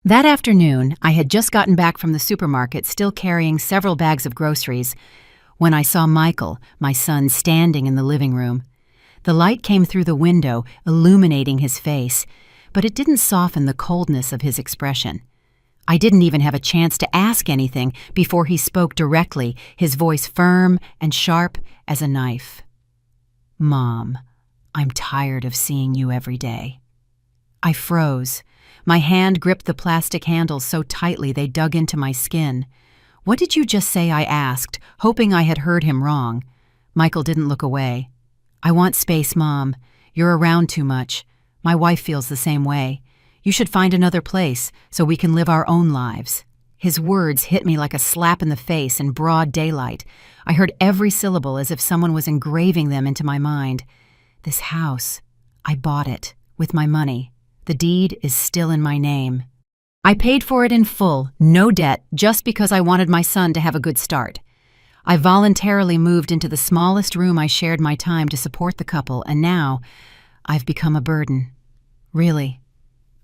That afternoon, I had just gotten back from the supermarket, still carrying several bags of groceries, when I saw Michael, my son, standing in the living room. The light came through the window, illuminating his face, but it didn't soften the coldness of his expression. I didn't even have a chance to ask anything before he spoke directly, his voice firm and sharp as a knife. "Mom, I'm tired of seeing you every day." I froze. My hand gripped the plastic handles so tightly they dug into my skin. "What did you just say?" I asked, hoping I had heard him wrong. Michael didn't look away. "I want space, Mom. You're around too much. My wife feels the same way. You should find another place so we can live our own lives." His words hit me like a slap in the face in broad daylight. I heard every syllable as if someone was engraving them into my mind. "This house, I bought it with my money. The deed is still in my name. I paid for it in full, no debt, just because I wanted my son to have a good start. I voluntarily moved into the smallest room I shared my time to support the couple, and now I've become a burden." "Really?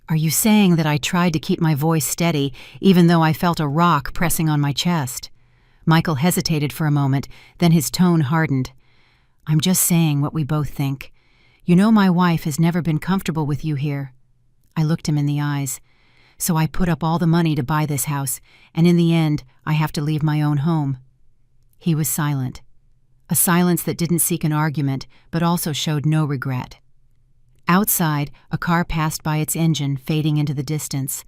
Are you saying that I tried to keep my voice steady, even though I felt a rock pressing on my chest?" Michael hesitated for a moment, then his tone hardened. "I'm just saying what we both think. You know my wife has never been comfortable with you here." I looked him in the eyes. "So I put up all the money to buy this house, and in the end, I have to leave my own home." He was silent. A silence that didn't seek an argument, but also showed no regret. Outside, a car passed by its engine, fading into the distance.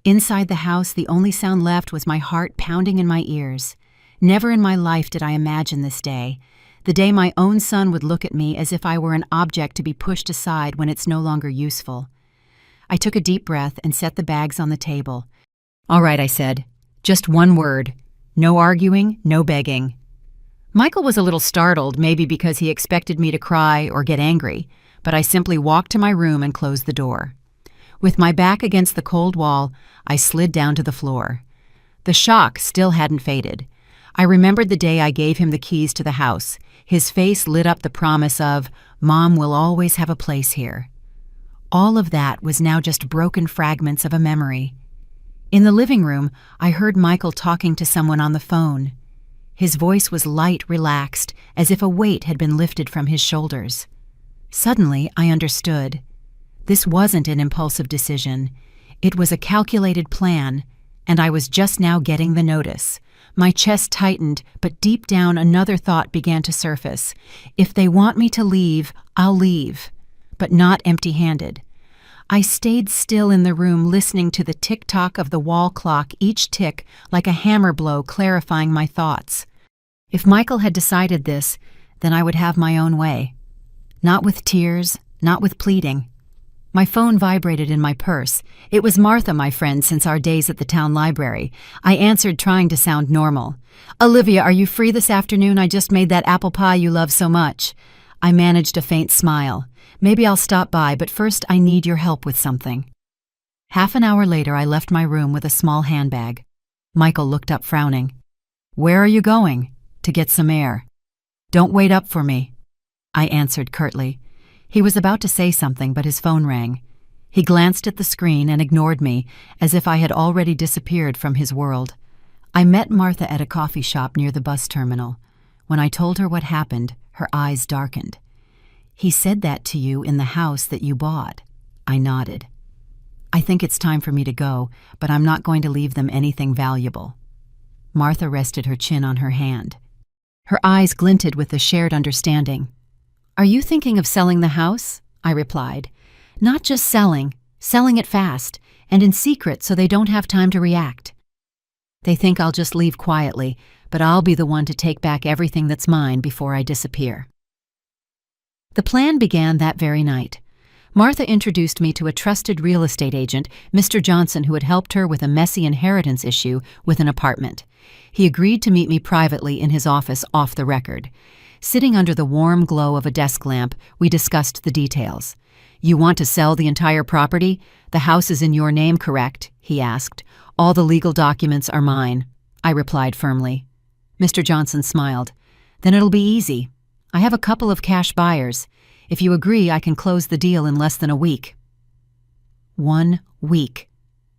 Inside the house, the only sound left was my heart pounding in my ears. Never in my life did I imagine this day, the day my own son would look at me as if I were an object to be pushed aside when it's no longer useful. I took a deep breath and set the bags on the table. "All right," I said. "Just one word. No arguing, no begging." Michael was a little startled, maybe because he expected me to cry or get angry, but I simply walked to my room and closed the door. With my back against the cold wall, I slid down to the floor. The shock still hadn't faded. I remembered the day I gave him the keys to the house. His face lit up the promise of, "Mom will always have a place here." All of that was now just broken fragments of a memory. In the living room, I heard Michael talking to someone on the phone. His voice was light, relaxed, as if a weight had been lifted from his shoulders. Suddenly, I understood. This wasn't an impulsive decision. It was a calculated plan, and I was just now getting the notice. My chest tightened, but deep down another thought began to surface. If they want me to leave, I'll leave, but not empty-handed. I stayed still in the room, listening to the tick-tock of the wall clock, each tick like a hammer blow clarifying my thoughts. If Michael had decided this, then I would have my own way. Not with tears, not with pleading. My phone vibrated in my purse. It was Martha, my friend, since our days at the town library. I answered, trying to sound normal. "Olivia, are you free this afternoon? I just made that apple pie you love so much." I managed a faint smile. "Maybe I'll stop by, but first I need your help with something." Half an hour later, I left my room with a small handbag. Michael looked up, frowning. "Where are you going?" "To get some air." "Don't wait up for me," I answered curtly. He was about to say something, but his phone rang. He glanced at the screen and ignored me, as if I had already disappeared from his world. I met Martha at a coffee shop near the bus terminal. When I told her what happened, her eyes darkened. "He said that to you in the house that you bought." I nodded. "I think it's time for me to go, but I'm not going to leave them anything valuable." Martha rested her chin on her hand. Her eyes glinted with the shared understanding. "Are you thinking of selling the house?" I replied. "Not just selling it fast, and in secret so they don't have time to react. They think I'll just leave quietly, but I'll be the one to take back everything that's mine before I disappear." The plan began that very night. Martha introduced me to a trusted real estate agent, Mr. Johnson, who had helped her with a messy inheritance issue with an apartment. He agreed to meet me privately in his office off the record. Sitting under the warm glow of a desk lamp, we discussed the details. "You want to sell the entire property? The house is in your name, correct?" he asked. "All the legal documents are mine," I replied firmly. Mr. Johnson smiled. "Then it'll be easy. I have a couple of cash buyers. If you agree, I can close the deal in less than a week." 1 week.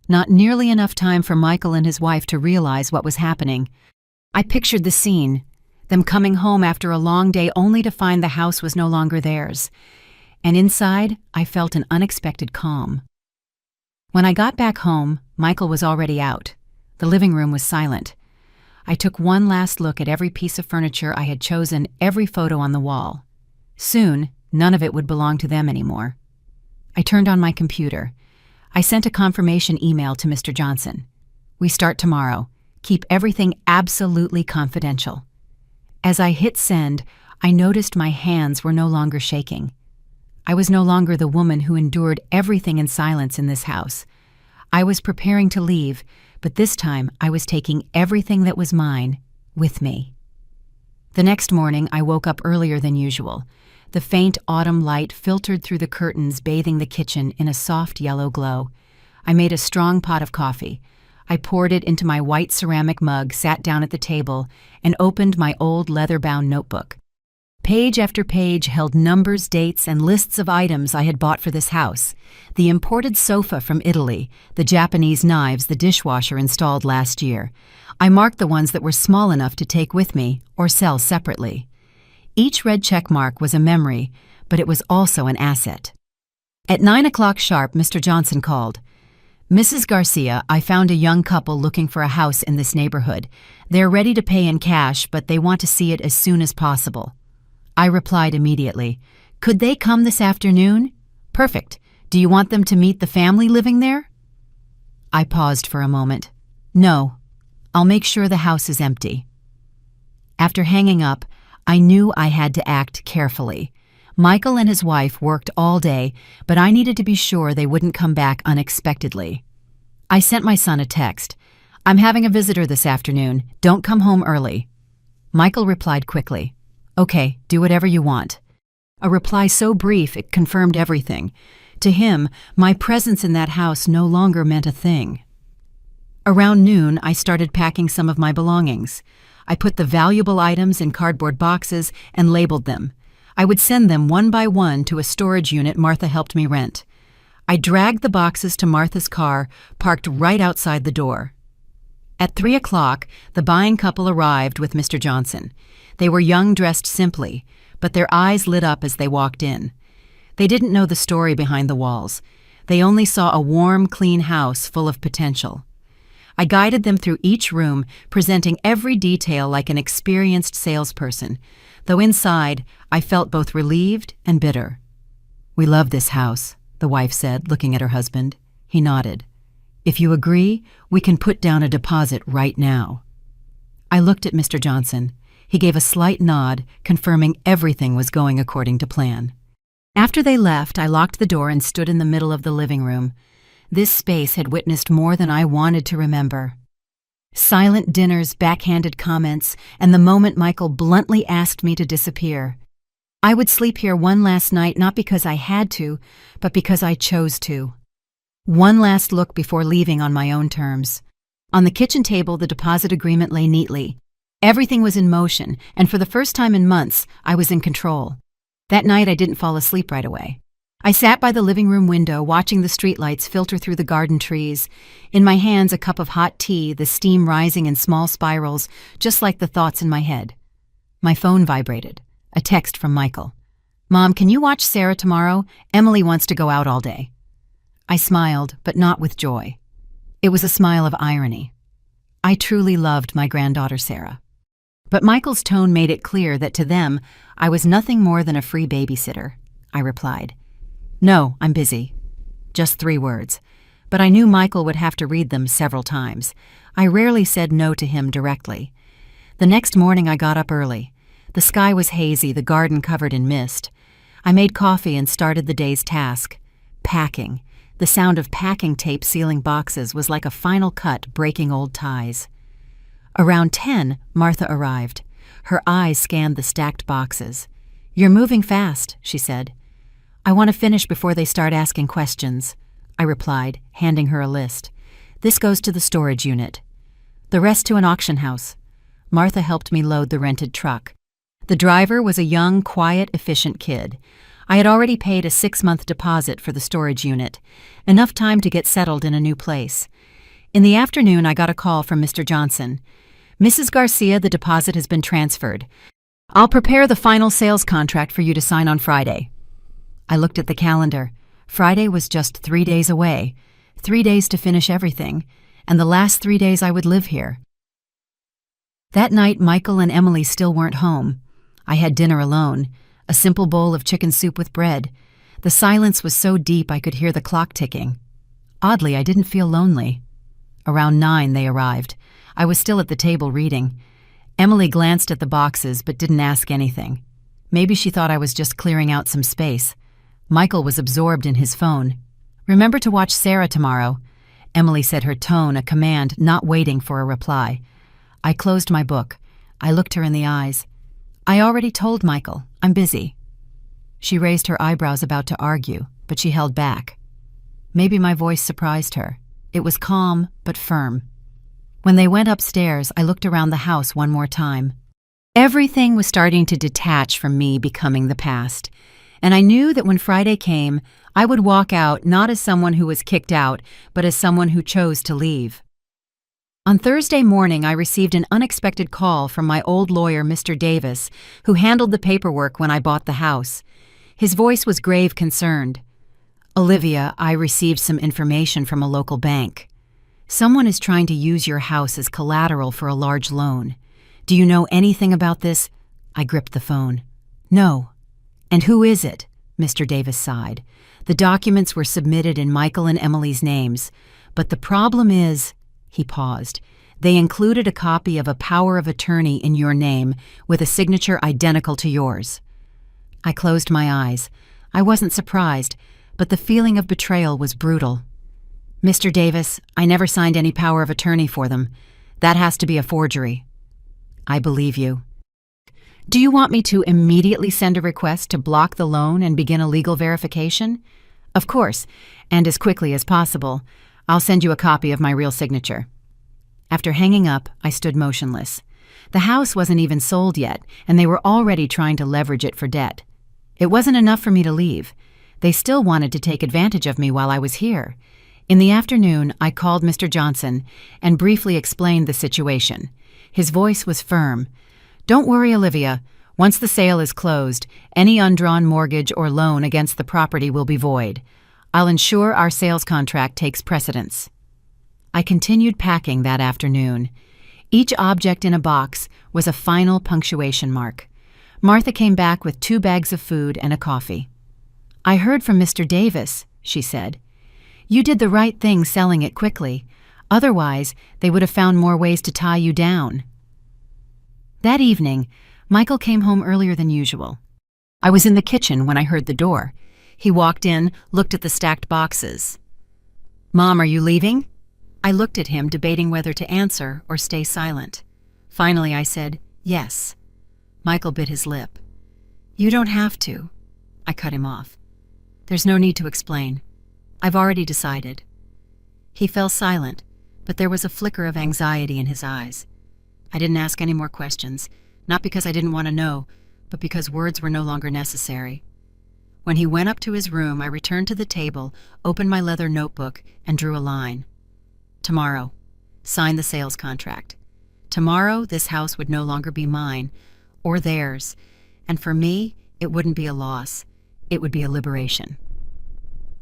Not nearly enough time for Michael and his wife to realize what was happening. I pictured the scene, them coming home after a long day only to find the house was no longer theirs. And inside, I felt an unexpected calm. When I got back home, Michael was already out. The living room was silent. I took one last look at every piece of furniture I had chosen, every photo on the wall. Soon, none of it would belong to them anymore. I turned on my computer. I sent a confirmation email to Mr. Johnson. We start tomorrow. Keep everything absolutely confidential. As I hit send, I noticed my hands were no longer shaking. I was no longer the woman who endured everything in silence in this house. I was preparing to leave, but this time I was taking everything that was mine with me. The next morning, I woke up earlier than usual. The faint autumn light filtered through the curtains, bathing the kitchen in a soft yellow glow. I made a strong pot of coffee. I poured it into my white ceramic mug, sat down at the table, and opened my old leather-bound notebook. Page after page held numbers, dates, and lists of items I had bought for this house. The imported sofa from Italy, the Japanese knives the dishwasher installed last year. I marked the ones that were small enough to take with me or sell separately. Each red check mark was a memory, but it was also an asset. At 9 o'clock sharp, Mr. Johnson called. "Mrs. Garcia, I found a young couple looking for a house in this neighborhood. They're ready to pay in cash, but they want to see it as soon as possible." I replied immediately. "Could they come this afternoon?" "Perfect. Do you want them to meet the family living there?" I paused for a moment. "No. I'll make sure the house is empty." After hanging up, I knew I had to act carefully. Michael and his wife worked all day, but I needed to be sure they wouldn't come back unexpectedly. I sent my son a text. "I'm having a visitor this afternoon. Don't come home early." Michael replied quickly. "Okay, do whatever you want." A reply so brief it confirmed everything. To him, my presence in that house no longer meant a thing. Around noon, I started packing some of my belongings. I put the valuable items in cardboard boxes and labeled them. I would send them one by one to a storage unit Martha helped me rent. I dragged the boxes to Martha's car, parked right outside the door. At 3 o'clock, the buying couple arrived with Mr. Johnson. They were young, dressed simply, but their eyes lit up as they walked in. They didn't know the story behind the walls. They only saw a warm, clean house full of potential. I guided them through each room, presenting every detail like an experienced salesperson, though inside I felt both relieved and bitter. "We love this house," the wife said, looking at her husband. He nodded. "If you agree, we can put down a deposit right now." I looked at Mr. Johnson. He gave a slight nod, confirming everything was going according to plan. After they left, I locked the door and stood in the middle of the living room. This space had witnessed more than I wanted to remember. Silent dinners, backhanded comments, and the moment Michael bluntly asked me to disappear. I would sleep here one last night not because I had to, but because I chose to. One last look before leaving on my own terms. On the kitchen table, the deposit agreement lay neatly. Everything was in motion, and for the first time in months, I was in control. That night, I didn't fall asleep right away. I sat by the living room window, watching the streetlights filter through the garden trees. In my hands, a cup of hot tea, the steam rising in small spirals, just like the thoughts in my head. My phone vibrated. A text from Michael. "Mom, can you watch Sarah tomorrow? Emily wants to go out all day." I smiled, but not with joy. It was a smile of irony. I truly loved my granddaughter Sarah. But Michael's tone made it clear that to them, I was nothing more than a free babysitter. I replied, "No, I'm busy." Just 3 words. But I knew Michael would have to read them several times. I rarely said no to him directly. The next morning I got up early. The sky was hazy, the garden covered in mist. I made coffee and started the day's task. Packing. The sound of packing tape sealing boxes was like a final cut breaking old ties. Around 10, Martha arrived. Her eyes scanned the stacked boxes. "You're moving fast," she said. "I want to finish before they start asking questions," I replied, handing her a list. "This goes to the storage unit. The rest to an auction house." Martha helped me load the rented truck. The driver was a young, quiet, efficient kid. I had already paid a 6-month deposit for the storage unit, enough time to get settled in a new place. In the afternoon, I got a call from Mr. Johnson. "Mrs. Garcia, the deposit has been transferred. I'll prepare the final sales contract for you to sign on Friday." I looked at the calendar. Friday was just 3 days away, 3 days to finish everything, and the last 3 days I would live here. That night, Michael and Emily still weren't home. I had dinner alone, a simple bowl of chicken soup with bread. The silence was so deep I could hear the clock ticking. Oddly, I didn't feel lonely. Around 9, they arrived. I was still at the table reading. Emily glanced at the boxes but didn't ask anything. Maybe she thought I was just clearing out some space. Michael was absorbed in his phone. "Remember to watch Sarah tomorrow," Emily said, her tone a command, not waiting for a reply. I closed my book. I looked her in the eyes. "I already told Michael. I'm busy." She raised her eyebrows, about to argue, but she held back. Maybe my voice surprised her. It was calm but firm. When they went upstairs, I looked around the house one more time. Everything was starting to detach from me becoming the past, and I knew that when Friday came, I would walk out not as someone who was kicked out, but as someone who chose to leave. On Thursday morning, I received an unexpected call from my old lawyer, Mr. Davis, who handled the paperwork when I bought the house. His voice was grave concerned. "Olivia, I received some information from a local bank. Someone is trying to use your house as collateral for a large loan. Do you know anything about this?" I gripped the phone. "No." "And who is it?" Mr. Davis sighed. "The documents were submitted in Michael and Emily's names, but the problem is—" He paused. "They included a copy of a power of attorney in your name with a signature identical to yours." I closed my eyes. I wasn't surprised, but the feeling of betrayal was brutal. "Mr. Davis, I never signed any power of attorney for them. That has to be a forgery." "I believe you. Do you want me to immediately send a request to block the loan and begin a legal verification?" "Of course, and as quickly as possible. I'll send you a copy of my real signature." After hanging up, I stood motionless. The house wasn't even sold yet, and they were already trying to leverage it for debt. It wasn't enough for me to leave. They still wanted to take advantage of me while I was here. In the afternoon, I called Mr. Johnson and briefly explained the situation. His voice was firm. "Don't worry, Olivia. Once the sale is closed, any undrawn mortgage or loan against the property will be void. I'll ensure our sales contract takes precedence." I continued packing that afternoon. Each object in a box was a final punctuation mark. Martha came back with 2 bags of food and a coffee. "I heard from Mr. Davis," she said. "You did the right thing selling it quickly. Otherwise, they would have found more ways to tie you down." That evening, Michael came home earlier than usual. I was in the kitchen when I heard the door. He walked in, looked at the stacked boxes. "Mom, are you leaving?" I looked at him, debating whether to answer or stay silent. Finally, I said, "Yes." Michael bit his lip. "You don't have to." I cut him off. "There's no need to explain. I've already decided." He fell silent, but there was a flicker of anxiety in his eyes. I didn't ask any more questions, not because I didn't want to know, but because words were no longer necessary. When he went up to his room, I returned to the table, opened my leather notebook, and drew a line. Tomorrow. Sign the sales contract. Tomorrow, this house would no longer be mine, or theirs, and for me, it wouldn't be a loss. It would be a liberation.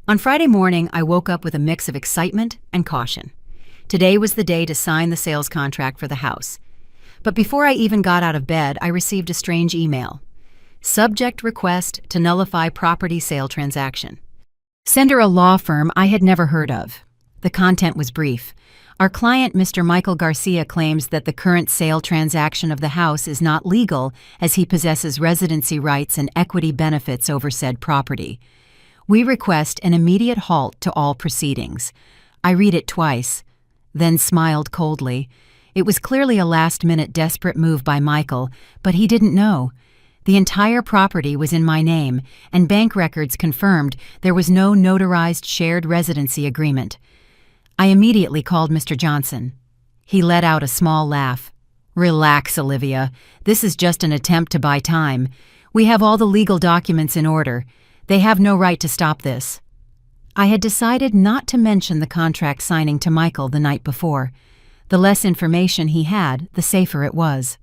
On Friday morning, I woke up with a mix of excitement and caution. Today was the day to sign the sales contract for the house. But before I even got out of bed, I received a strange email. Subject request to nullify property sale transaction. Sender a law firm I had never heard of. The content was brief. Our client, Mr. Michael Garcia, claims that the current sale transaction of the house is not legal as he possesses residency rights and equity benefits over said property. We request an immediate halt to all proceedings. I read it twice, then smiled coldly. It was clearly a last-minute desperate move by Michael, but he didn't know. The entire property was in my name, and bank records confirmed there was no notarized shared residency agreement. I immediately called Mr. Johnson. He let out a small laugh. "Relax, Olivia. This is just an attempt to buy time. We have all the legal documents in order. They have no right to stop this. I had decided not to mention the contract signing to Michael the night before. The less information he had, the safer it was.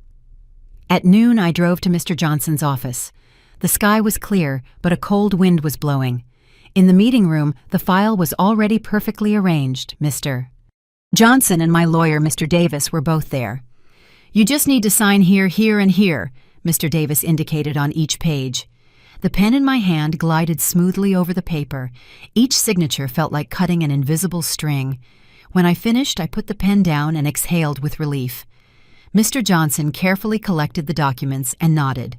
At noon, I drove to Mr. Johnson's office. The sky was clear, but a cold wind was blowing. In the meeting room, the file was already perfectly arranged. Mr. Johnson and my lawyer, Mr. Davis, were both there. You just need to sign here, here, and here, Mr. Davis indicated on each page. The pen in my hand glided smoothly over the paper. Each signature felt like cutting an invisible string. When I finished, I put the pen down and exhaled with relief. Mr. Johnson carefully collected the documents and nodded.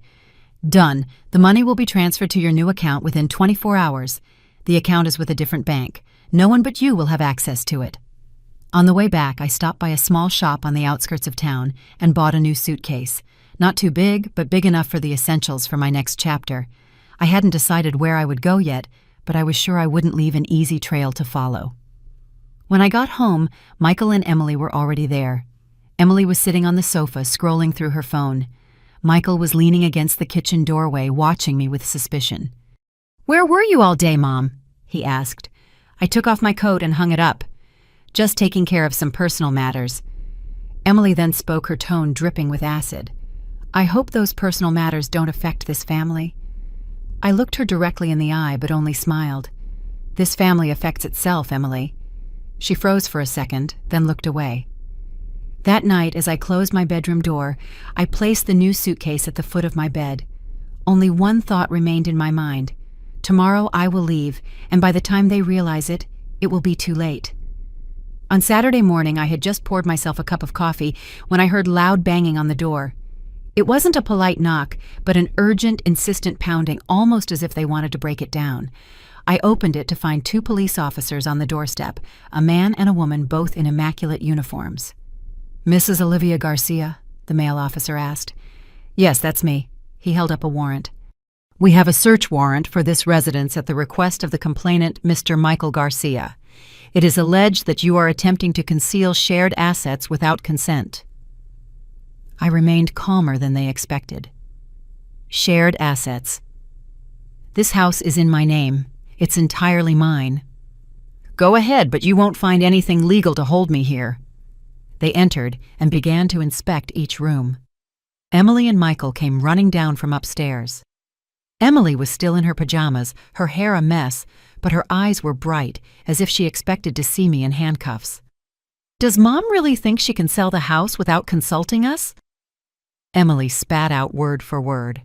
Done. The money will be transferred to your new account within 24 hours. The account is with a different bank. No one but you will have access to it. On the way back, I stopped by a small shop on the outskirts of town and bought a new suitcase. Not too big, but big enough for the essentials for my next chapter. I hadn't decided where I would go yet, but I was sure I wouldn't leave an easy trail to follow. When I got home, Michael and Emily were already there. Emily was sitting on the sofa, scrolling through her phone. Michael was leaning against the kitchen doorway, watching me with suspicion. "Where were you all day, Mom?" he asked. I took off my coat and hung it up. Just taking care of some personal matters. Emily then spoke, her tone dripping with acid. I hope those personal matters don't affect this family. I looked her directly in the eye, but only smiled. This family affects itself, Emily. She froze for a second, then looked away. That night, as I closed my bedroom door, I placed the new suitcase at the foot of my bed. Only one thought remained in my mind. Tomorrow I will leave, and by the time they realize it, it will be too late. On Saturday morning, I had just poured myself a cup of coffee when I heard loud banging on the door. It wasn't a polite knock, but an urgent, insistent pounding, almost as if they wanted to break it down. I opened it to find 2 police officers on the doorstep, a man and a woman, both in immaculate uniforms. "Mrs. Olivia Garcia?" the male officer asked. "Yes, that's me." He held up a warrant. "We have a search warrant for this residence at the request of the complainant, Mr. Michael Garcia. It is alleged that you are attempting to conceal shared assets without consent." I remained calmer than they expected. Shared assets. This house is in my name. It's entirely mine. "Go ahead, but you won't find anything legal to hold me here." They entered and began to inspect each room. Emily and Michael came running down from upstairs. Emily was still in her pajamas, her hair a mess, but her eyes were bright, as if she expected to see me in handcuffs. "Does Mom really think she can sell the house without consulting us?" Emily spat out word for word.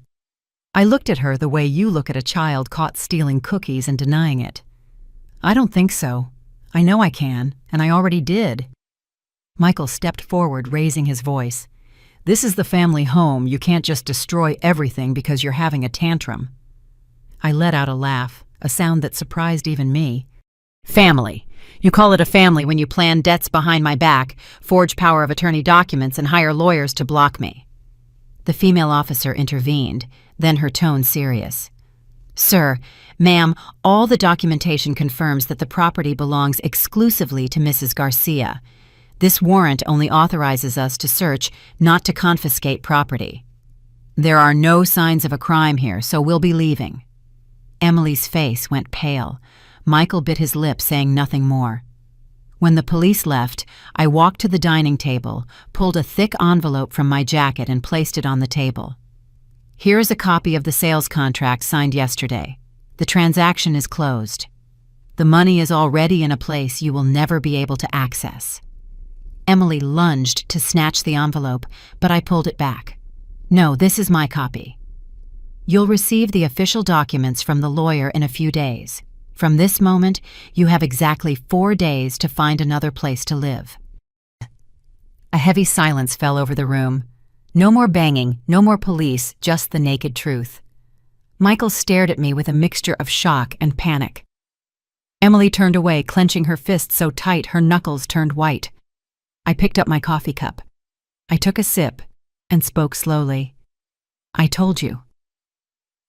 I looked at her the way you look at a child caught stealing cookies and denying it. "I don't think so. I know I can, and I already did." Michael stepped forward, raising his voice. "This is the family home. You can't just destroy everything because you're having a tantrum." I let out a laugh, a sound that surprised even me. "Family. You call it a family when you plan debts behind my back, forge power of attorney documents, and hire lawyers to block me." The female officer intervened, then her tone serious. "Sir, ma'am, all the documentation confirms that the property belongs exclusively to Mrs. Garcia. This warrant only authorizes us to search, not to confiscate property. There are no signs of a crime here, so we'll be leaving." Emily's face went pale. Michael bit his lip, saying nothing more. When the police left, I walked to the dining table, pulled a thick envelope from my jacket and placed it on the table. "Here is a copy of the sales contract signed yesterday. The transaction is closed. The money is already in a place you will never be able to access." Emily lunged to snatch the envelope, but I pulled it back. "No, this is my copy. You'll receive the official documents from the lawyer in a few days. From this moment, you have exactly 4 days to find another place to live." A heavy silence fell over the room. No more banging, no more police, just the naked truth. Michael stared at me with a mixture of shock and panic. Emily turned away, clenching her fist so tight her knuckles turned white. I picked up my coffee cup. I took a sip and spoke slowly. "I told you.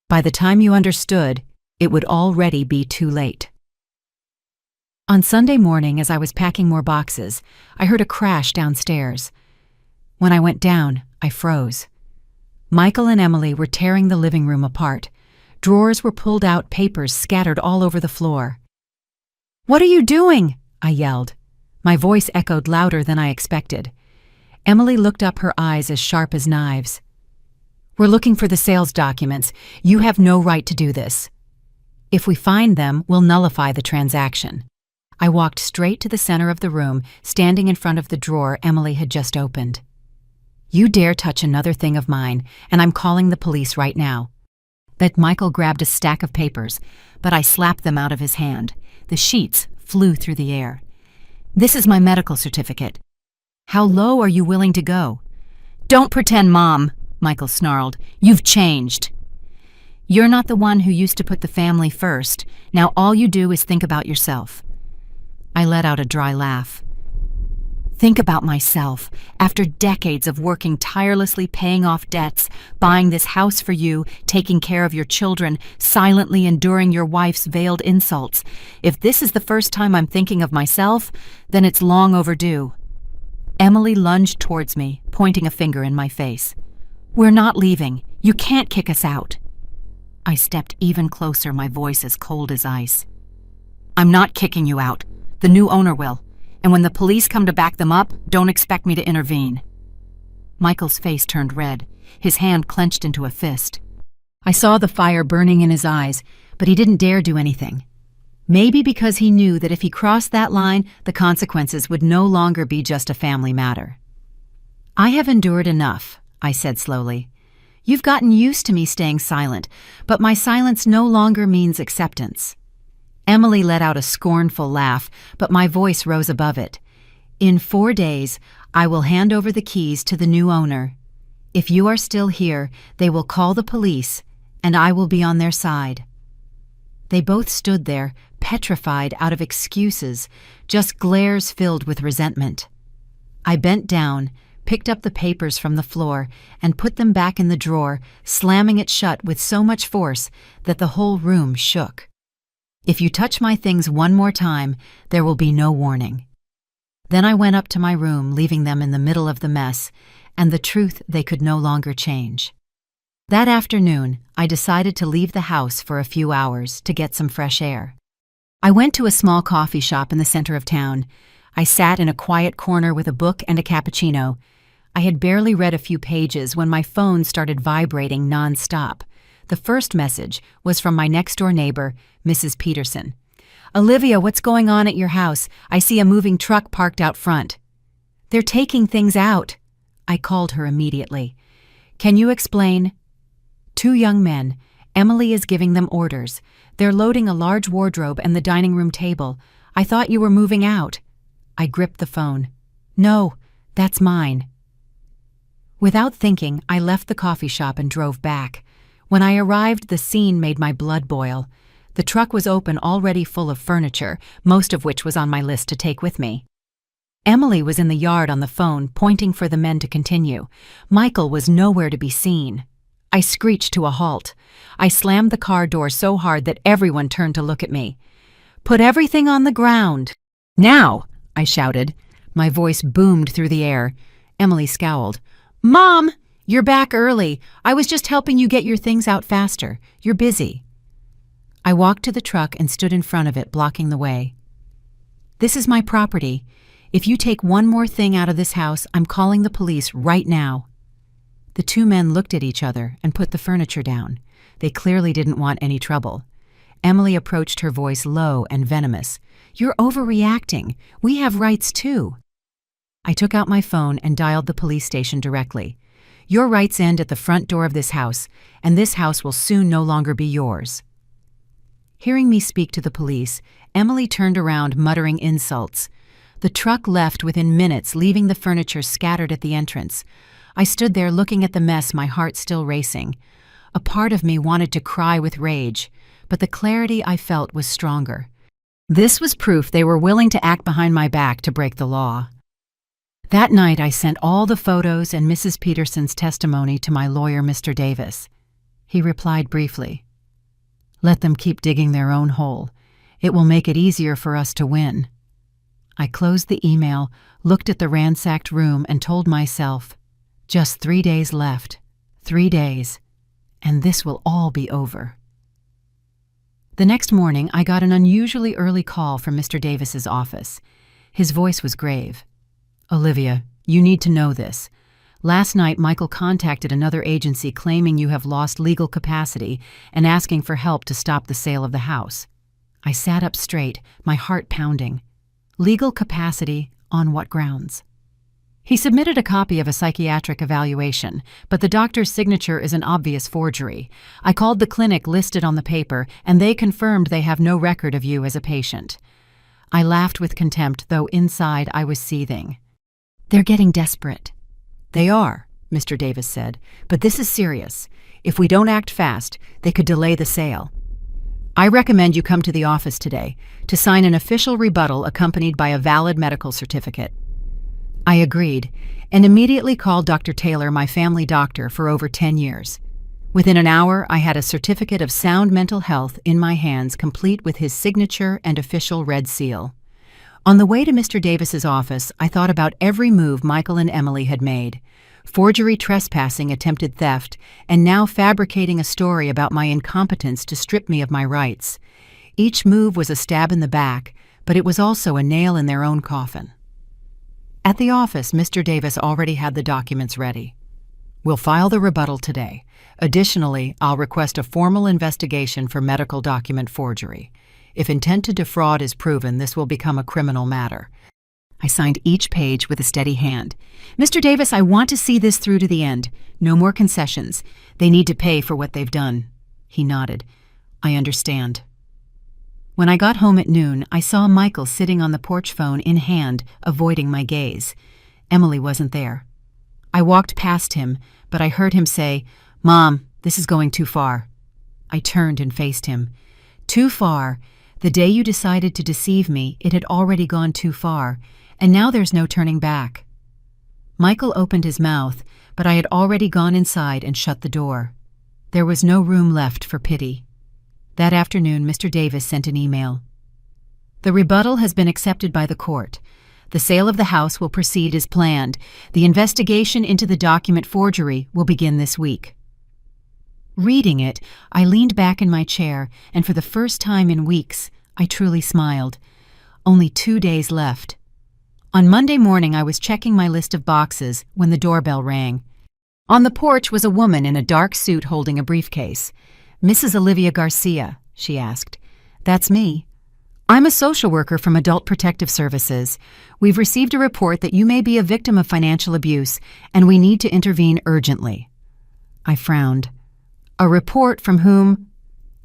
By the time you understood, it would already be too late." On Sunday morning, as I was packing more boxes, I heard a crash downstairs. When I went down, I froze. Michael and Emily were tearing the living room apart, Drawers were pulled out, papers scattered all over the floor. "What are you doing?" I yelled. My voice echoed louder than I expected. Emily looked up, her eyes as sharp as knives. "We're looking for the sales documents. You have no right to do this. If we find them, we'll nullify the transaction." I walked straight to the center of the room, standing in front of the drawer Emily had just opened. "You dare touch another thing of mine, and I'm calling the police right now." But Michael grabbed a stack of papers, but I slapped them out of his hand. The sheets flew through the air. "This is my medical certificate. How low are you willing to go?" "Don't pretend, Mom," Michael snarled. "You've changed. You're not the one who used to put the family first. Now all you do is think about yourself." I let out a dry laugh. "Think about myself. After decades of working tirelessly, paying off debts, buying this house for you, taking care of your children, silently enduring your wife's veiled insults. If this is the first time I'm thinking of myself, then it's long overdue." Emily lunged towards me, pointing a finger in my face. "We're not leaving. You can't kick us out." I stepped even closer, my voice as cold as ice. "I'm not kicking you out. The new owner will. And when the police come to back them up, don't expect me to intervene." Michael's face turned red, his hand clenched into a fist. I saw the fire burning in his eyes, but he didn't dare do anything. Maybe because he knew that if he crossed that line, the consequences would no longer be just a family matter. "I have endured enough," I said slowly. "You've gotten used to me staying silent, but my silence no longer means acceptance." Emily let out a scornful laugh, but my voice rose above it. "In 4 days, I will hand over the keys to the new owner. If you are still here, they will call the police, and I will be on their side." They both stood there, petrified out of excuses, just glares filled with resentment. I bent down, picked up the papers from the floor, and put them back in the drawer, slamming it shut with so much force that the whole room shook. "If you touch my things one more time, there will be no warning." Then I went up to my room, leaving them in the middle of the mess, and the truth they could no longer change. That afternoon, I decided to leave the house for a few hours to get some fresh air. I went to a small coffee shop in the center of town. I sat in a quiet corner with a book and a cappuccino. I had barely read a few pages when my phone started vibrating nonstop. The first message was from my next-door neighbor, Mrs. Peterson. "Olivia, what's going on at your house? I see a moving truck parked out front." "They're taking things out." I called her immediately. "Can you explain?" "2 young men. Emily is giving them orders. They're loading a large wardrobe and the dining room table. I thought you were moving out." I gripped the phone. "No, that's mine." Without thinking, I left the coffee shop and drove back. When I arrived, the scene made my blood boil. The truck was open, already full of furniture, most of which was on my list to take with me. Emily was in the yard on the phone, pointing for the men to continue. Michael was nowhere to be seen. I screeched to a halt. I slammed the car door so hard that everyone turned to look at me. "Put everything on the ground." "Now!" I shouted. My voice boomed through the air. Emily scowled. "Mom! You're back early. I was just helping you get your things out faster. You're busy." I walked to the truck and stood in front of it, blocking the way. "This is my property. If you take one more thing out of this house, I'm calling the police right now." The 2 men looked at each other and put the furniture down. They clearly didn't want any trouble. Emily approached, her voice low and venomous. "You're overreacting. We have rights too." I took out my phone and dialed the police station directly. "Your rights end at the front door of this house, and this house will soon no longer be yours." Hearing me speak to the police, Emily turned around, muttering insults. The truck left within minutes, leaving the furniture scattered at the entrance. I stood there looking at the mess, my heart still racing. A part of me wanted to cry with rage, but the clarity I felt was stronger. This was proof they were willing to act behind my back to break the law. That night, I sent all the photos and Mrs. Peterson's testimony to my lawyer, Mr. Davis. He replied briefly, "Let them keep digging their own hole. It will make it easier for us to win." I closed the email, looked at the ransacked room, and told myself, just 3 days left. 3 days, and this will all be over. The next morning, I got an unusually early call from Mr. Davis's office. His voice was grave. "Olivia, you need to know this. Last night, Michael contacted another agency claiming you have lost legal capacity and asking for help to stop the sale of the house." I sat up straight, my heart pounding. Legal capacity on what grounds? He submitted a copy of a psychiatric evaluation, but the doctor's signature is an obvious forgery. I called the clinic listed on the paper, and they confirmed they have no record of you as a patient. I laughed with contempt, though inside I was seething. "They're getting desperate." "They are," Mr. Davis said, "but this is serious. If we don't act fast, they could delay the sale. I recommend you come to the office today to sign an official rebuttal accompanied by a valid medical certificate." I agreed, and immediately called Dr. Taylor, my family doctor for over 10 years. Within an hour, I had a certificate of sound mental health in my hands, complete with his signature and official red seal. On the way to Mr. Davis's office, I thought about every move Michael and Emily had made. Forgery, trespassing, attempted theft, and now fabricating a story about my incompetence to strip me of my rights. Each move was a stab in the back, but it was also a nail in their own coffin. At the office, Mr. Davis already had the documents ready. "We'll file the rebuttal today. Additionally, I'll request a formal investigation for medical document forgery. If intent to defraud is proven, this will become a criminal matter." I signed each page with a steady hand. "Mr. Davis, I want to see this through to the end. No more concessions. They need to pay for what they've done." He nodded. "I understand." When I got home at noon, I saw Michael sitting on the porch phone in hand, avoiding my gaze. Emily wasn't there. I walked past him, but I heard him say, "Mom, this is going too far." I turned and faced him. "Too far? The day you decided to deceive me, it had already gone too far, and now there's no turning back." Michael opened his mouth, but I had already gone inside and shut the door. There was no room left for pity. That afternoon, Mr. Davis sent an email. "The rebuttal has been accepted by the court. The sale of the house will proceed as planned. The investigation into the document forgery will begin this week." Reading it, I leaned back in my chair, and for the first time in weeks, I truly smiled. Only 2 days left. On Monday morning, I was checking my list of boxes when the doorbell rang. On the porch was a woman in a dark suit holding a briefcase. "Mrs. Olivia Garcia," she asked. "That's me. I'm a social worker from Adult Protective Services. We've received a report that you may be a victim of financial abuse, and we need to intervene urgently." I frowned. "A report from whom?"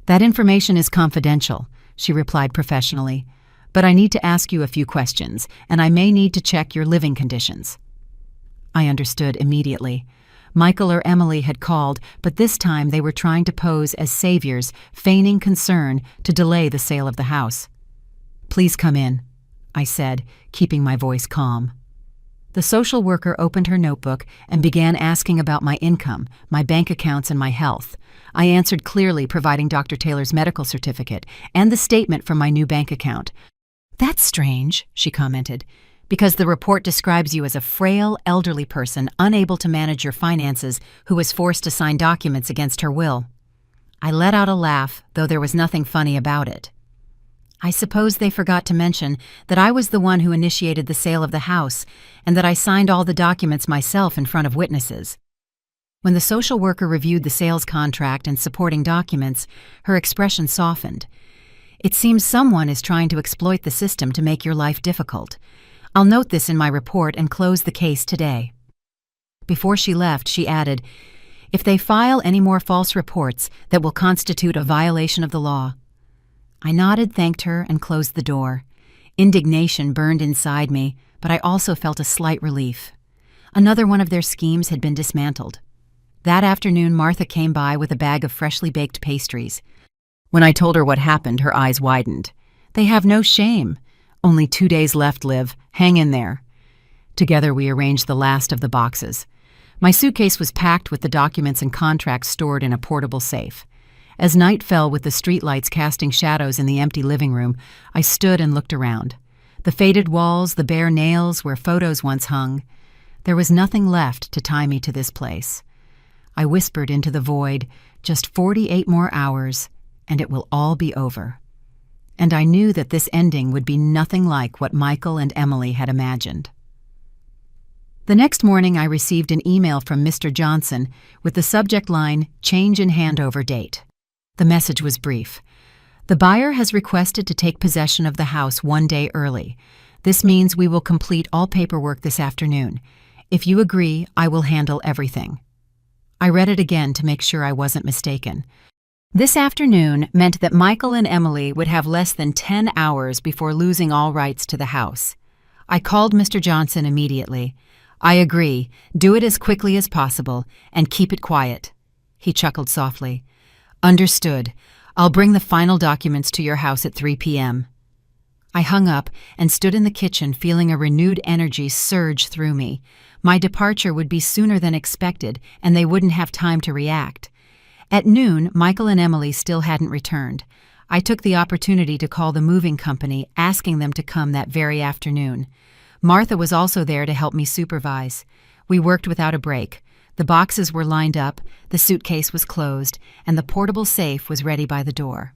"That information is confidential," she replied professionally. "But I need to ask you a few questions, and I may need to check your living conditions." I understood immediately. Michael or Emily had called, but this time they were trying to pose as saviors, feigning concern to delay the sale of the house. "Please come in," I said, keeping my voice calm. The social worker opened her notebook and began asking about my income, my bank accounts, and my health. I answered clearly, providing Dr. Taylor's medical certificate and the statement from my new bank account. "That's strange," she commented, "because the report describes you as a frail, elderly person unable to manage your finances who was forced to sign documents against her will." I let out a laugh, though there was nothing funny about it. I suppose they forgot to mention that I was the one who initiated the sale of the house and that I signed all the documents myself in front of witnesses. When the social worker reviewed the sales contract and supporting documents, her expression softened. "It seems someone is trying to exploit the system to make your life difficult. I'll note this in my report and close the case today." Before she left, she added, "If they file any more false reports, that will constitute a violation of the law." I nodded, thanked her, and closed the door. Indignation burned inside me, but I also felt a slight relief. Another one of their schemes had been dismantled. That afternoon, Martha came by with a bag of freshly baked pastries. When I told her what happened, her eyes widened. "They have no shame. Only 2 days left, Liv. Hang in there." Together we arranged the last of the boxes. My suitcase was packed with the documents and contracts stored in a portable safe. As night fell with the streetlights casting shadows in the empty living room, I stood and looked around. The faded walls, the bare nails where photos once hung. There was nothing left to tie me to this place. I whispered into the void, just 48 more hours, and it will all be over. And I knew that this ending would be nothing like what Michael and Emily had imagined. The next morning, I received an email from Mr. Johnson with the subject line, "Change in handover date." The message was brief. "The buyer has requested to take possession of the house 1 day early. This means we will complete all paperwork this afternoon. If you agree, I will handle everything." I read it again to make sure I wasn't mistaken. This afternoon meant that Michael and Emily would have less than 10 hours before losing all rights to the house. I called Mr. Johnson immediately. "I agree. Do it as quickly as possible, and keep it quiet." He chuckled softly. "Understood. I'll bring the final documents to your house at 3 p.m. I hung up and stood in the kitchen feeling a renewed energy surge through me. My departure would be sooner than expected, and they wouldn't have time to react. At noon, Michael and Emily still hadn't returned. I took the opportunity to call the moving company, asking them to come that very afternoon. Martha was also there to help me supervise. We worked without a break. The boxes were lined up, the suitcase was closed, and the portable safe was ready by the door.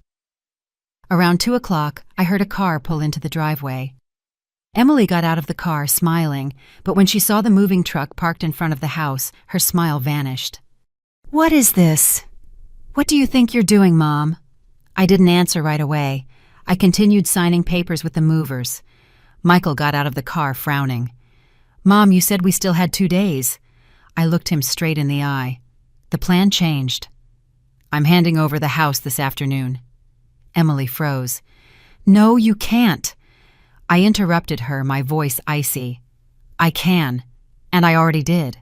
Around 2 o'clock, I heard a car pull into the driveway. Emily got out of the car, smiling, but when she saw the moving truck parked in front of the house, her smile vanished. "What is this? What do you think you're doing, Mom?" I didn't answer right away. I continued signing papers with the movers. Michael got out of the car, frowning. "Mom, you said we still had 2 days." I looked him straight in the eye. "The plan changed. I'm handing over the house this afternoon." Emily froze. "No, you can't." I interrupted her, my voice icy. "I can, and I already did."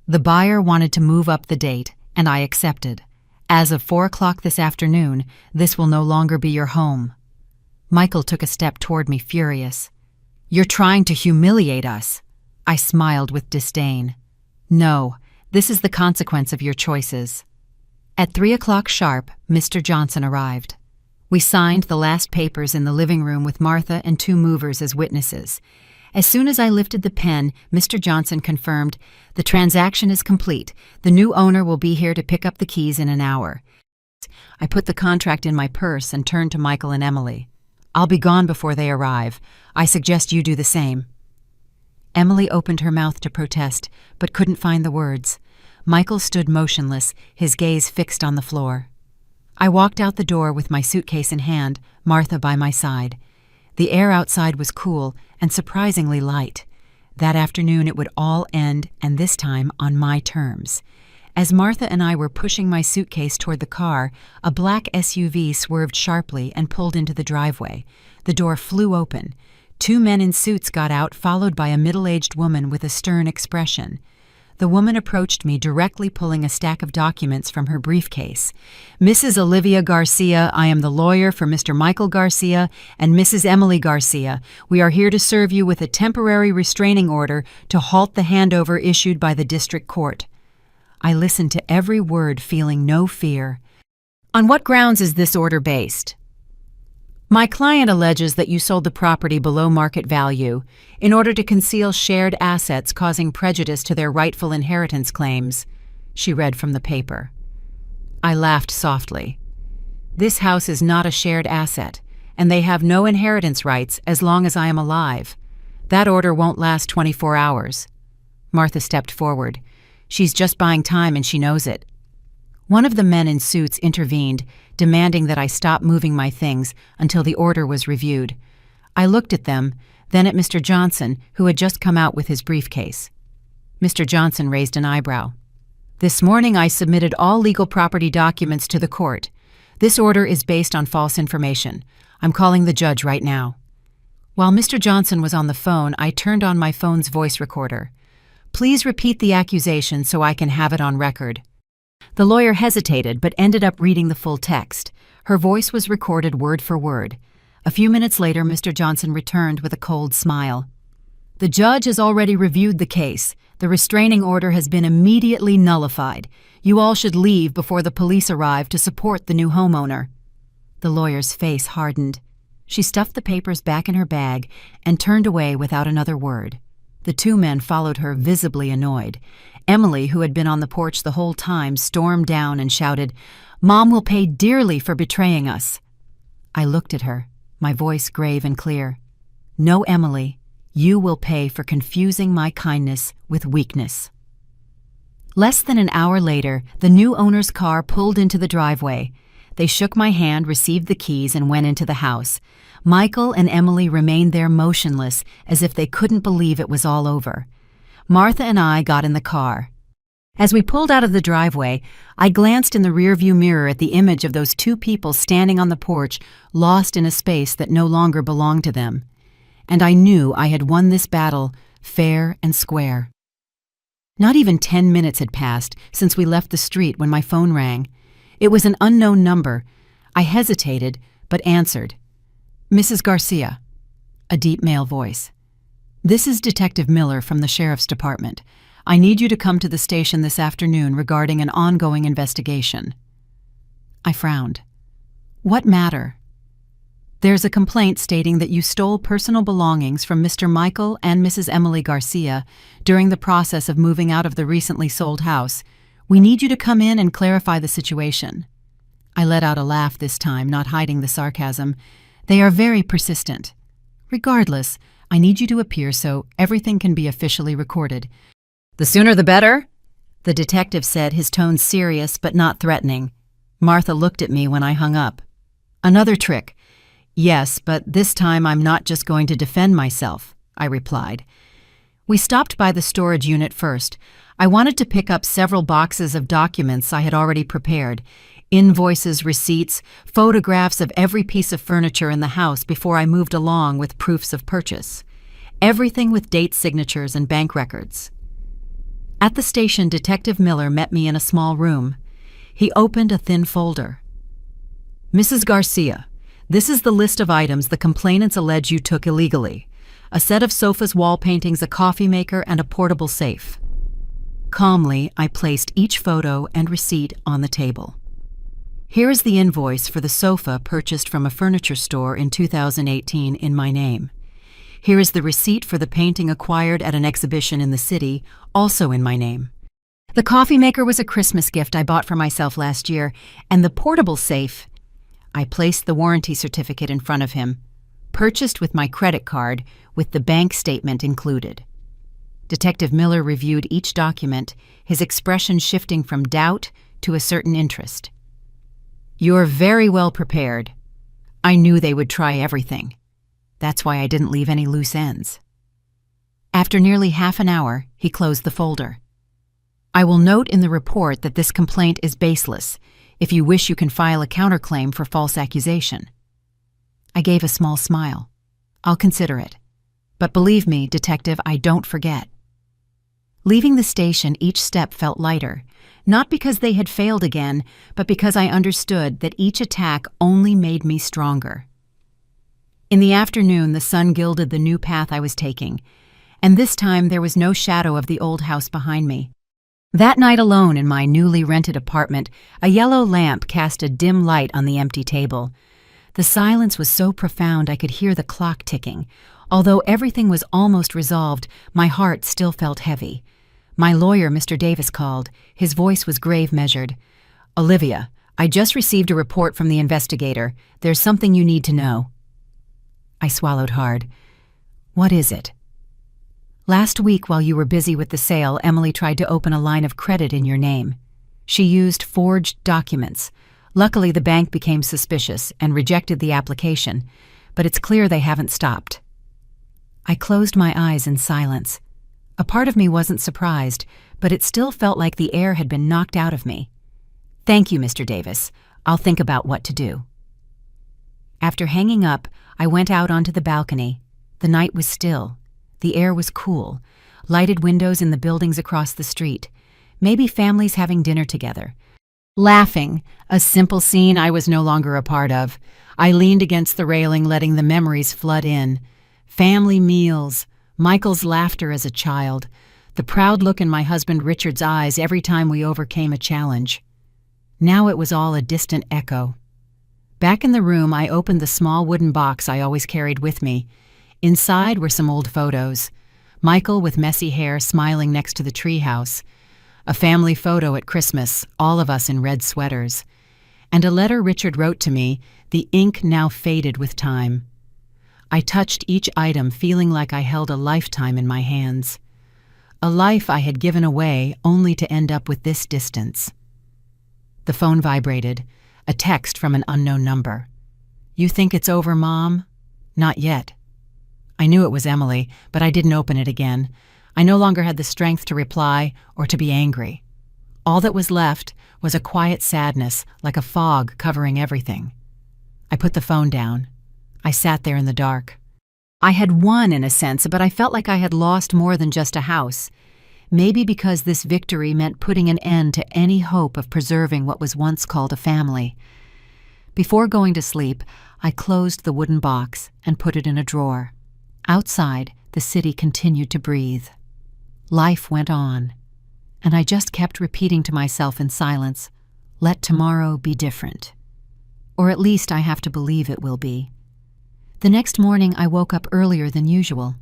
The buyer wanted to move up the date, and I accepted. As of 4 o'clock this afternoon, this will no longer be your home. Michael took a step toward me, furious. "You're trying to humiliate us." I smiled with disdain. "No, this is the consequence of your choices." At 3 o'clock sharp, Mr. Johnson arrived. We signed the last papers in the living room with Martha and 2 movers as witnesses. As soon as I lifted the pen, Mr. Johnson confirmed, "The transaction is complete. The new owner will be here to pick up the keys in an hour." I put the contract in my purse and turned to Michael and Emily. "I'll be gone before they arrive. I suggest you do the same." Emily opened her mouth to protest, but couldn't find the words. Michael stood motionless, his gaze fixed on the floor. I walked out the door with my suitcase in hand, Martha by my side. The air outside was cool and surprisingly light. That afternoon it would all end, and this time on my terms. As Martha and I were pushing my suitcase toward the car, a black SUV swerved sharply and pulled into the driveway. The door flew open. 2 men in suits got out, followed by a middle-aged woman with a stern expression. The woman approached me, directly pulling a stack of documents from her briefcase. "Mrs. Olivia Garcia, I am the lawyer for Mr. Michael Garcia and Mrs. Emily Garcia. We are here to serve you with a temporary restraining order to halt the handover issued by the district court." I listened to every word, feeling no fear. "On what grounds is this order based?" "My client alleges that you sold the property below market value in order to conceal shared assets causing prejudice to their rightful inheritance claims," she read from the paper. I laughed softly. "This house is not a shared asset, and they have no inheritance rights as long as I am alive. That order won't last 24 hours. Martha stepped forward. "She's just buying time and she knows it." One of the men in suits intervened, demanding that I stop moving my things until the order was reviewed. I looked at them, then at Mr. Johnson, who had just come out with his briefcase. Mr. Johnson raised an eyebrow. "This morning I submitted all legal property documents to the court. This order is based on false information. I'm calling the judge right now." While Mr. Johnson was on the phone, I turned on my phone's voice recorder. "Please repeat the accusation so I can have it on record." The lawyer hesitated but ended up reading the full text. Her voice was recorded word for word. A few minutes later, Mr. Johnson returned with a cold smile. "The judge has already reviewed the case. The restraining order has been immediately nullified. You all should leave before the police arrive to support the new homeowner." The lawyer's face hardened. She stuffed the papers back in her bag and turned away without another word. The 2 men followed her, visibly annoyed. Emily, who had been on the porch the whole time, stormed down and shouted, "Mom will pay dearly for betraying us." I looked at her, my voice grave and clear. "No, Emily, you will pay for confusing my kindness with weakness." Less than an hour later, the new owner's car pulled into the driveway. They shook my hand, received the keys, and went into the house. Michael and Emily remained there motionless, as if they couldn't believe it was all over. Martha and I got in the car. As we pulled out of the driveway, I glanced in the rearview mirror at the image of those two people standing on the porch, lost in a space that no longer belonged to them. And I knew I had won this battle fair and square. Not even 10 minutes had passed since we left the street when my phone rang. It was an unknown number. I hesitated, but answered. "Mrs. Garcia." A deep male voice. "This is Detective Miller from the Sheriff's Department. I need you to come to the station this afternoon regarding an ongoing investigation." I frowned. "What matter?" "There's a complaint stating that you stole personal belongings from Mr. Michael and Mrs. Emily Garcia during the process of moving out of the recently sold house. We need you to come in and clarify the situation." I let out a laugh this time, not hiding the sarcasm. "They are very persistent. Regardless, I need you to appear so everything can be officially recorded." "The sooner the better," the detective said, his tone serious but not threatening. Martha looked at me when I hung up. "Another trick." "Yes, but this time I'm not just going to defend myself," I replied. We stopped by the storage unit first. I wanted to pick up several boxes of documents I had already prepared. Invoices, receipts, photographs of every piece of furniture in the house before I moved along with proofs of purchase. Everything with date signatures and bank records. At the station, Detective Miller met me in a small room. He opened a thin folder. "Mrs. Garcia, this is the list of items the complainants allege you took illegally. A set of sofas, wall paintings, a coffee maker, and a portable safe." Calmly, I placed each photo and receipt on the table. "Here is the invoice for the sofa purchased from a furniture store in 2018 in my name. Here is the receipt for the painting acquired at an exhibition in the city, also in my name. The coffee maker was a Christmas gift I bought for myself last year, and the portable safe—" I placed the warranty certificate in front of him. "Purchased with my credit card, with the bank statement included." Detective Miller reviewed each document, his expression shifting from doubt to a certain interest. "You're very well prepared. I knew they would try everything. That's why I didn't leave any loose ends." After nearly half an hour, he closed the folder. "I will note in the report that this complaint is baseless. If you wish, you can file a counterclaim for false accusation." I gave a small smile. "I'll consider it. But believe me, Detective, I don't forget." Leaving the station, each step felt lighter, not because they had failed again, but because I understood that each attack only made me stronger. In the afternoon, the sun gilded the new path I was taking, and this time there was no shadow of the old house behind me. That night alone in my newly rented apartment, a yellow lamp cast a dim light on the empty table. The silence was so profound I could hear the clock ticking. Although everything was almost resolved, my heart still felt heavy. My lawyer, Mr. Davis, called. His voice was grave measured. "Olivia, I just received a report from the investigator. There's something you need to know." I swallowed hard. "What is it?" "Last week, while you were busy with the sale, Emily tried to open a line of credit in your name. She used forged documents. Luckily, the bank became suspicious and rejected the application, but it's clear they haven't stopped." I closed my eyes in silence. A part of me wasn't surprised, but it still felt like the air had been knocked out of me. "Thank you, Mr. Davis. I'll think about what to do." After hanging up, I went out onto the balcony. The night was still. The air was cool. Lighted windows in the buildings across the street. Maybe families having dinner together. Laughing, a simple scene I was no longer a part of. I leaned against the railing, letting the memories flood in. Family meals, Michael's laughter as a child, the proud look in my husband Richard's eyes every time we overcame a challenge. Now it was all a distant echo. Back in the room, I opened the small wooden box I always carried with me. Inside were some old photos. Michael with messy hair smiling next to the treehouse. A family photo at Christmas, all of us in red sweaters. And a letter Richard wrote to me, the ink now faded with time. I touched each item feeling like I held a lifetime in my hands. A life I had given away only to end up with this distance. The phone vibrated, a text from an unknown number. "You think it's over, Mom?" "Not yet." I knew it was Emily, but I didn't open it again. I no longer had the strength to reply or to be angry. All that was left was a quiet sadness, like a fog covering everything. I put the phone down. I sat there in the dark. I had won in a sense, but I felt like I had lost more than just a house. Maybe because this victory meant putting an end to any hope of preserving what was once called a family. Before going to sleep, I closed the wooden box and put it in a drawer. Outside, the city continued to breathe. Life went on, and I just kept repeating to myself in silence, "Let tomorrow be different." Or at least I have to believe it will be. The next morning I woke up earlier than usual.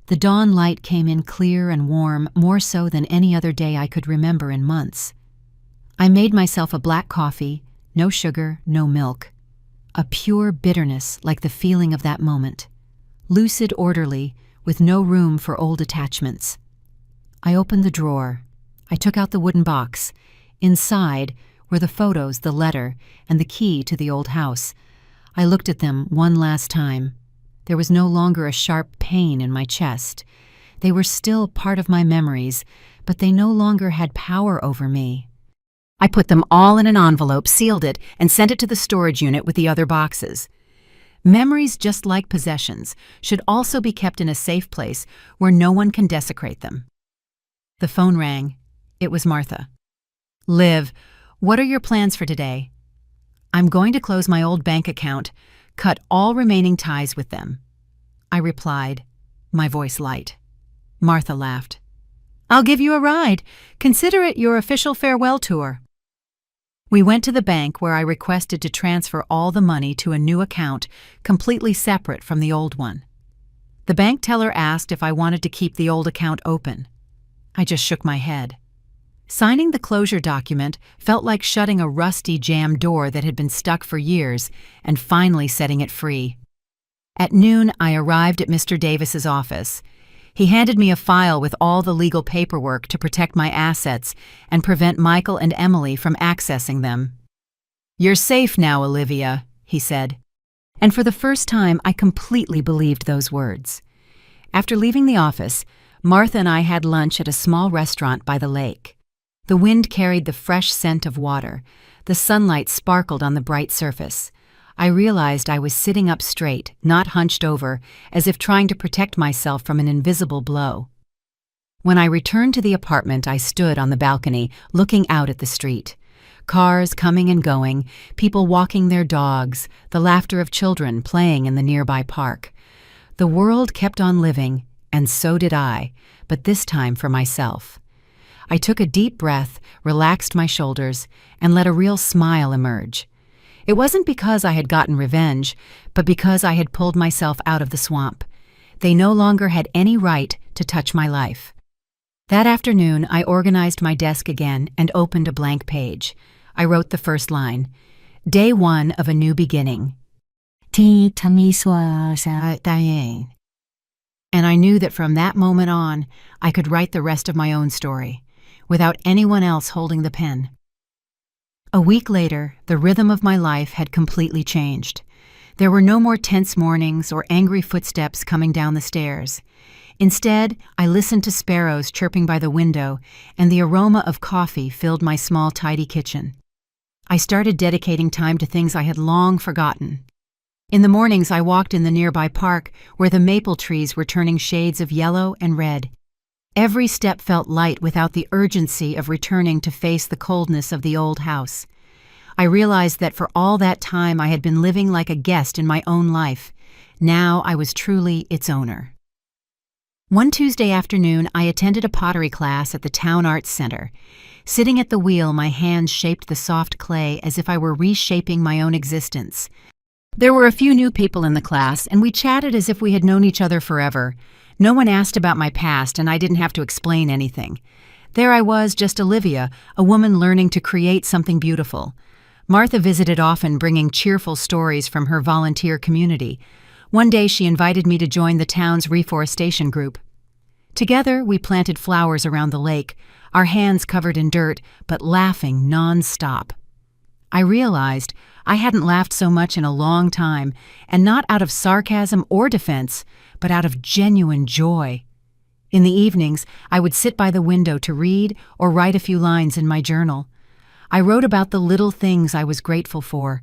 The dawn light came in clear and warm, more so than any other day I could remember in months. I made myself a black coffee, no sugar, no milk. A pure bitterness like the feeling of that moment. Lucid, orderly, with no room for old attachments. I opened the drawer. I took out the wooden box. Inside were the photos, the letter, and the key to the old house. I looked at them one last time. There was no longer a sharp pain in my chest. They were still part of my memories, but they no longer had power over me. I put them all in an envelope, sealed it, and sent it to the storage unit with the other boxes. Memories, just like possessions, should also be kept in a safe place where no one can desecrate them. The phone rang. It was Martha. "Liv, what are your plans for today?" "I'm going to close my old bank account, cut all remaining ties with them." I replied, my voice light. Martha laughed. "I'll give you a ride. Consider it your official farewell tour." We went to the bank where I requested to transfer all the money to a new account completely separate from the old one. The bank teller asked if I wanted to keep the old account open. I just shook my head. Signing the closure document felt like shutting a rusty jam door that had been stuck for years and finally setting it free. At noon, I arrived at Mr. Davis's office. He handed me a file with all the legal paperwork to protect my assets and prevent Michael and Emily from accessing them. "You're safe now, Olivia," he said. And for the first time, I completely believed those words. After leaving the office, Martha and I had lunch at a small restaurant by the lake. The wind carried the fresh scent of water. The sunlight sparkled on the bright surface. I realized I was sitting up straight, not hunched over, as if trying to protect myself from an invisible blow. When I returned to the apartment, I stood on the balcony, looking out at the street. Cars coming and going, people walking their dogs, the laughter of children playing in the nearby park. The world kept on living, and so did I, but this time for myself. I took a deep breath, relaxed my shoulders, and let a real smile emerge. It wasn't because I had gotten revenge, but because I had pulled myself out of the swamp. They no longer had any right to touch my life. That afternoon, I organized my desk again and opened a blank page. I wrote the first line, "Day 1 of a new beginning." And I knew that from that moment on, I could write the rest of my own story, without anyone else holding the pen. A week later, the rhythm of my life had completely changed. There were no more tense mornings or angry footsteps coming down the stairs. Instead, I listened to sparrows chirping by the window, and the aroma of coffee filled my small, tidy kitchen. I started dedicating time to things I had long forgotten. In the mornings, I walked in the nearby park where the maple trees were turning shades of yellow and red. Every step felt light without the urgency of returning to face the coldness of the old house. I realized that for all that time I had been living like a guest in my own life. Now I was truly its owner. One Tuesday afternoon, I attended a pottery class at the Town Arts Center. Sitting at the wheel, my hands shaped the soft clay as if I were reshaping my own existence. There were a few new people in the class, and we chatted as if we had known each other forever. No one asked about my past, and I didn't have to explain anything. There I was, just Olivia, a woman learning to create something beautiful. Martha visited often, bringing cheerful stories from her volunteer community. One day she invited me to join the town's reforestation group. Together, we planted flowers around the lake, our hands covered in dirt, but laughing non-stop. I realized I hadn't laughed so much in a long time, and not out of sarcasm or defense, but out of genuine joy. In the evenings, I would sit by the window to read or write a few lines in my journal. I wrote about the little things I was grateful for: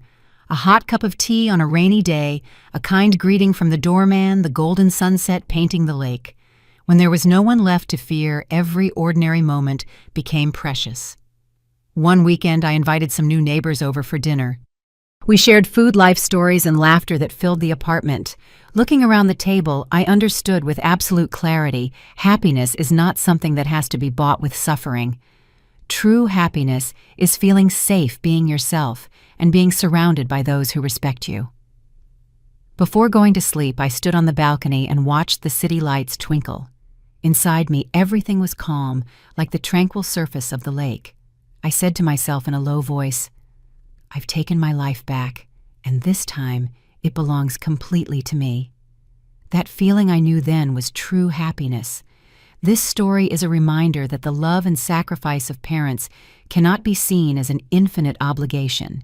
a hot cup of tea on a rainy day, a kind greeting from the doorman, the golden sunset painting the lake. When there was no one left to fear, every ordinary moment became precious. One weekend, I invited some new neighbors over for dinner. We shared food, life stories, and laughter that filled the apartment. Looking around the table, I understood with absolute clarity, happiness is not something that has to be bought with suffering. True happiness is feeling safe being yourself and being surrounded by those who respect you. Before going to sleep, I stood on the balcony and watched the city lights twinkle. Inside me, everything was calm, like the tranquil surface of the lake. I said to myself in a low voice, "I've taken my life back, and this time it belongs completely to me." That feeling I knew then was true happiness. This story is a reminder that the love and sacrifice of parents cannot be seen as an infinite obligation.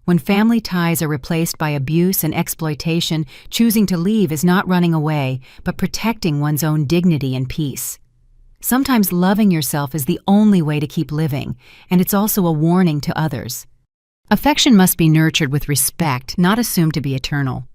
When family ties are replaced by abuse and exploitation, choosing to leave is not running away, but protecting one's own dignity and peace. Sometimes loving yourself is the only way to keep living, and it's also a warning to others. Affection must be nurtured with respect, not assumed to be eternal.